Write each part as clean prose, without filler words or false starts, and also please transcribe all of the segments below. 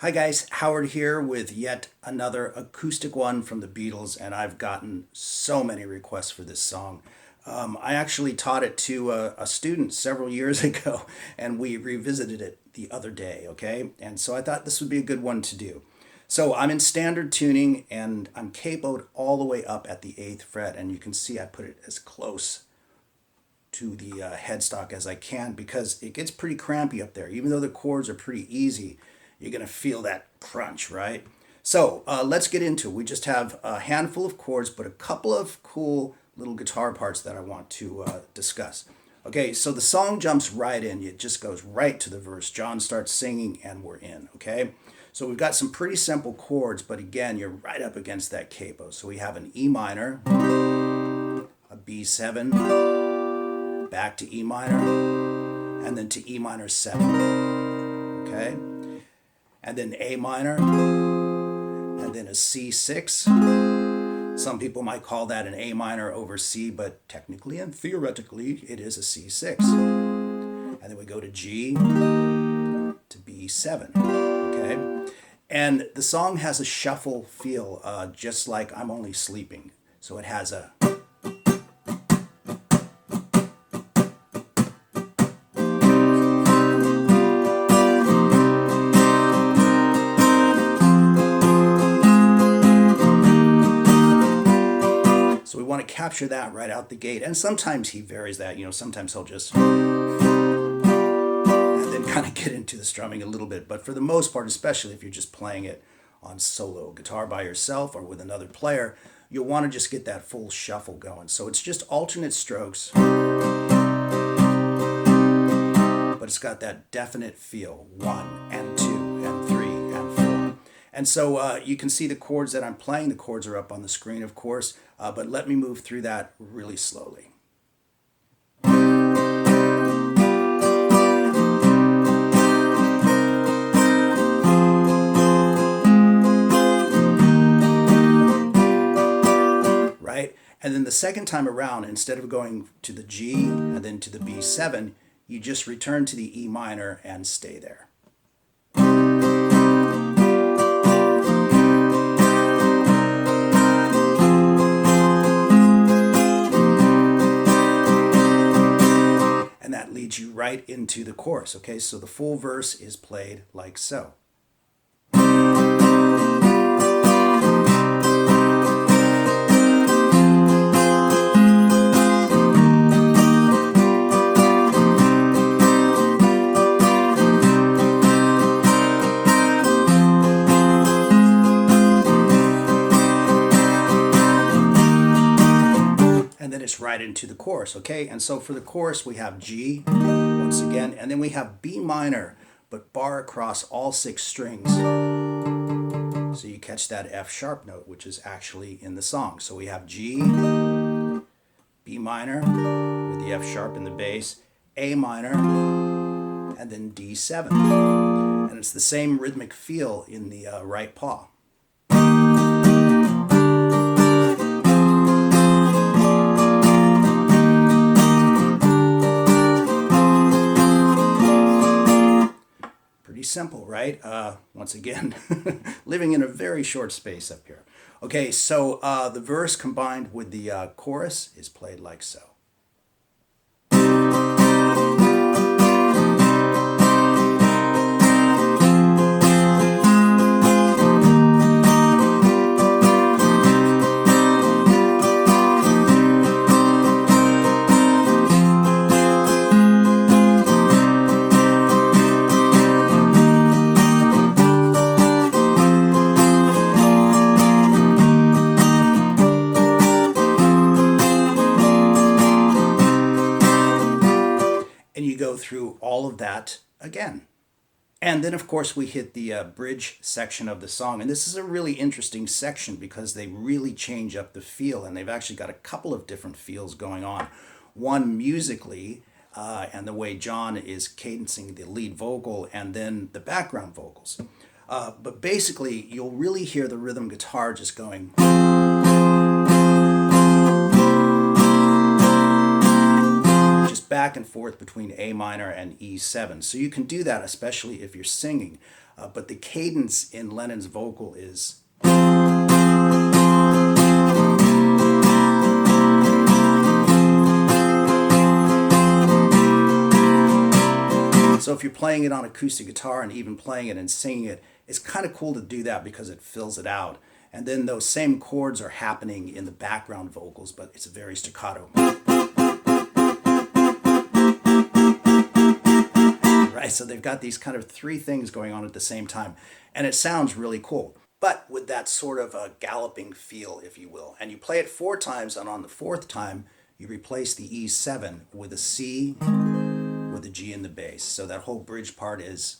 Hi guys, Howard here with yet another acoustic one from the Beatles, and I've gotten so many requests for this song. I actually taught it to a student several years ago, and we revisited it the other day, okay? And so I thought this would be a good one to do. So I'm in standard tuning, and I'm capoed all the way up at the 8th fret, and you can see I put it as close to the headstock as I can because it gets pretty crampy up there. Even though the chords are pretty easy, you're going to feel that crunch, right? So let's get into it. We just have a handful of chords, but a couple of cool little guitar parts that I want to discuss. Okay, so the song jumps right in. It just goes right to the verse. John starts singing and we're in, okay? So we've got some pretty simple chords, but again, you're right up against that capo. So we have an E minor, a B7, back to E minor, and then to E minor 7, okay? And then A minor, and then a C6. Some people might call that an A minor over C, but technically and theoretically, it is a C6. And then we go to G, to B7, okay? And the song has a shuffle feel, just like I'm Only Sleeping. So it has a... So we want to capture that right out the gate. And sometimes he varies that, sometimes he'll just and then kind of get into the strumming a little bit. But for the most part, especially if you're just playing it on solo guitar by yourself or with another player, you'll want to just get that full shuffle going. So it's just alternate strokes, but it's got that definite feel. 1 and 2 and 3 and 4. And so you can see the chords that I'm playing. The chords are up on the screen, of course, but let me move through that really slowly. Right? And then the second time around, instead of going to the G and then to the B7, you just return to the E minor and stay there. And that leads you right into the chorus, okay? So the full verse is played like so. And then it's right into the chorus, okay? And so for the chorus, we have G, once again, and then we have B minor, but bar across all 6 strings. So you catch that F sharp note, which is actually in the song. So we have G, B minor, with the F sharp in the bass, A minor, and then D7. And it's the same rhythmic feel in the right paw. Pretty simple, right? Once again, living in a very short space up here. Okay, so the verse combined with the chorus is played like so. And you go through all of that again. And then, of course, we hit the bridge section of the song. And this is a really interesting section because they really change up the feel. And they've actually got a couple of different feels going on. One musically, and the way John is cadencing the lead vocal, and then the background vocals. But basically, you'll really hear the rhythm guitar just going... back and forth between A minor and E7. So you can do that, especially if you're singing. but the cadence in Lennon's vocal is. So if you're playing it on acoustic guitar and even playing it and singing it, it's kind of cool to do that because it fills it out. And then those same chords are happening in the background vocals, but it's very staccato. Right, so they've got these kind of three things going on at the same time, and it sounds really cool. But with that sort of a galloping feel, if you will. And you play it 4 times, and on the 4th time, you replace the E7 with a C with a G in the bass. So that whole bridge part is.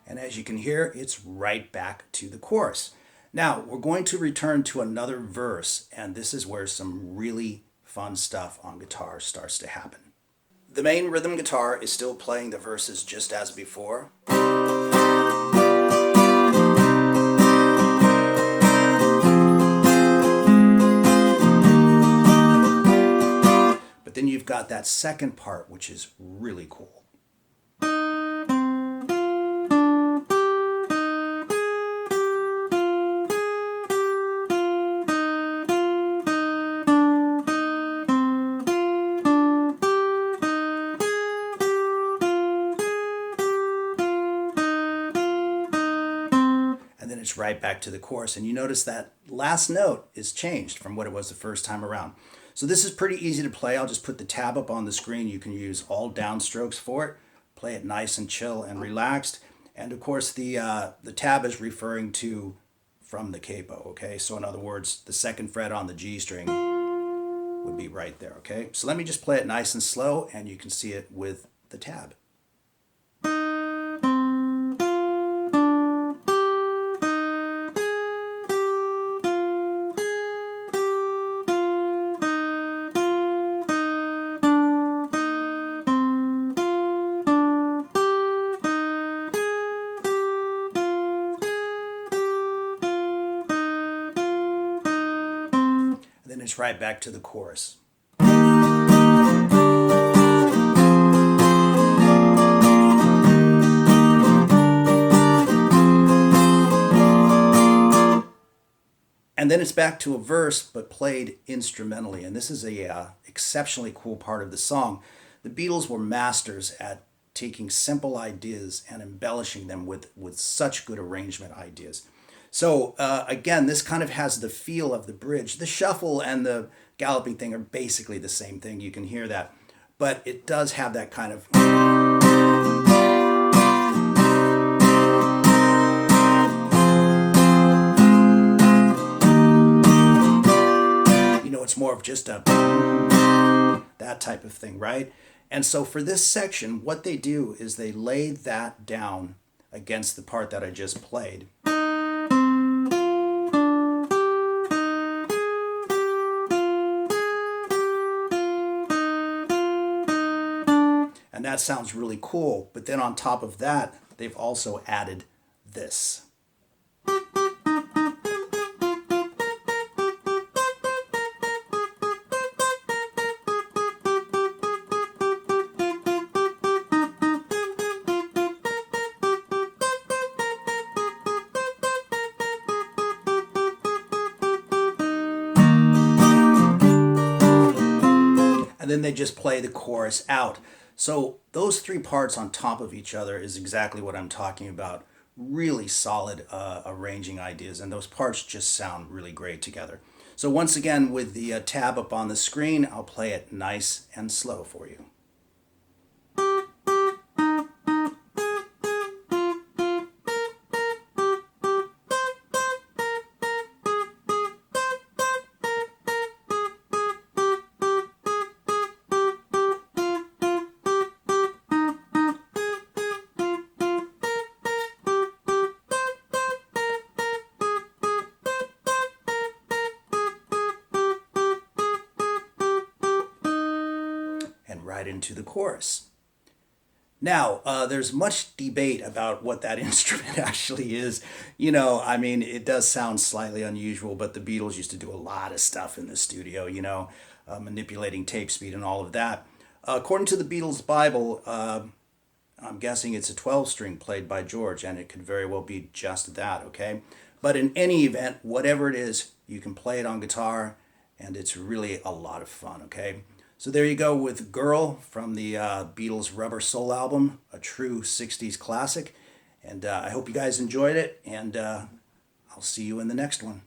And as you can hear, it's right back to the chorus. Now, we're going to return to another verse, and this is where some really fun stuff on guitar starts to happen. The main rhythm guitar is still playing the verses just as before. But then you've got that second part, which is really cool. And then it's right back to the chorus. And you notice that last note is changed from what it was the first time around. So this is pretty easy to play. I'll just put the tab up on the screen. You can use all downstrokes for it. Play it nice and chill and relaxed. And of course the tab is referring to from the capo, okay? So in other words, the 2nd fret on the G string would be right there, okay? So let me just play it nice and slow, and you can see it with the tab. And then it's right back to the chorus. And then it's back to a verse, but played instrumentally. And this is a exceptionally cool part of the song. The Beatles were masters at taking simple ideas and embellishing them with such good arrangement ideas. So again, this kind of has the feel of the bridge. The shuffle and the galloping thing are basically the same thing. You can hear that. But it does have that kind of. It's more of just a that type of thing, right? And so for this section, what they do is they lay that down against the part that I just played. And that sounds really cool. But then on top of that, they've also added this. And then they just play the chorus out. So those 3 parts on top of each other is exactly what I'm talking about. Really solid arranging ideas, and those parts just sound really great together. So once again, with the tab up on the screen, I'll play it nice and slow for you. right into the chorus. Now, there's much debate about what that instrument actually is. I mean, it does sound slightly unusual, but the Beatles used to do a lot of stuff in the studio, manipulating tape speed and all of that. According to the Beatles Bible, I'm guessing it's a 12 string played by George, and it could very well be just that, okay? But in any event, whatever it is, you can play it on guitar, and it's really a lot of fun, okay? So there you go with Girl from the Beatles Rubber Soul album, a true 60s classic. And I hope you guys enjoyed it, and I'll see you in the next one.